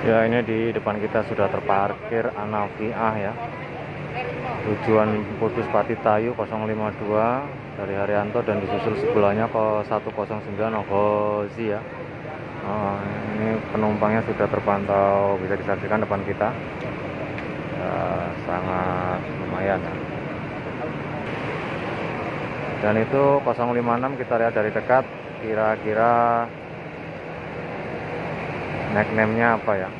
Ya, ini di depan kita sudah terparkir Anafiah ya. Tujuan Putuspati Tayu 052 dari Haryanto dan disusul sebelahnya ke 109 Ogozi ya. Ini penumpangnya sudah terpantau, bisa disaksikan depan kita. Ya, sangat lumayan ya. Dan itu 056 kita lihat dari dekat, kira-kira nickname-nya apa ya.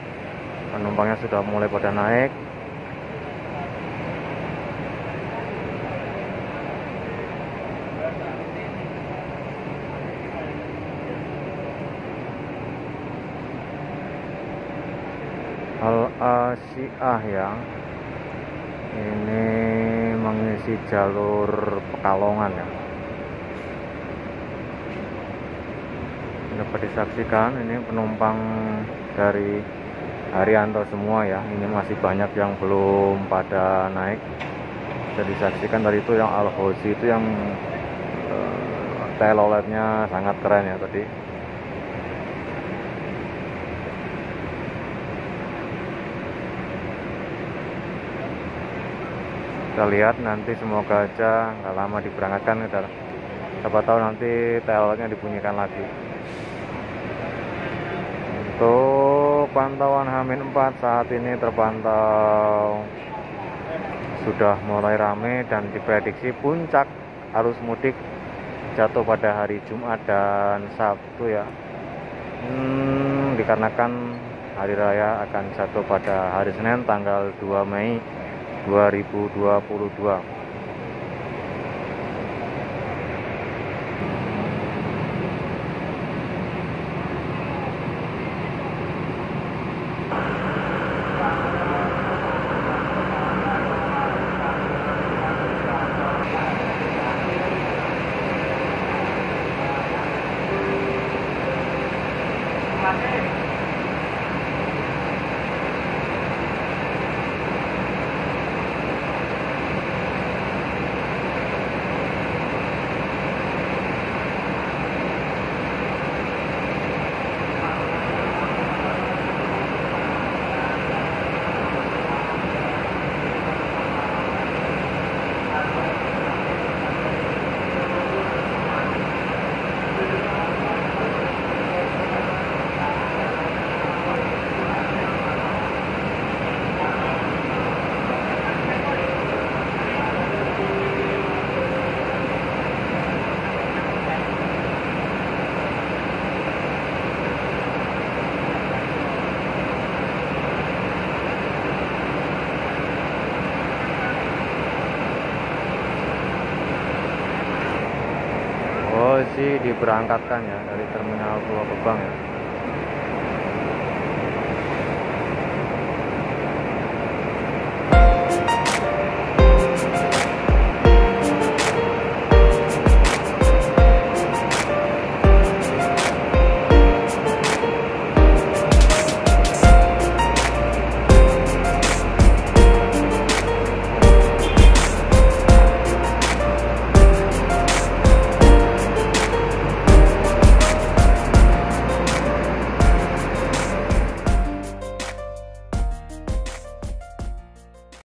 Penumpangnya sudah mulai pada naik. Al-Asyiah ya. Ini mengisi jalur Pekalongan ya. Dapat disaksikan ini penumpang dari Haryanto semua ya. Ini masih banyak yang belum pada naik. Bisa disaksikan tadi itu yang Al-Hozi itu yang teloletnya sangat keren ya tadi. Kita lihat nanti, semoga aja nggak lama diberangkatkan ya. Siapa tahu nanti teloletnya dibunyikan lagi. Untuk pantauan H-4 saat ini terpantau sudah mulai ramai dan diprediksi puncak arus mudik jatuh pada hari Jumat dan Sabtu ya. Dikarenakan hari raya akan jatuh pada hari Senin tanggal 2 Mei 2022. Diberangkatkan ya dari Terminal Pulau Gebang ya.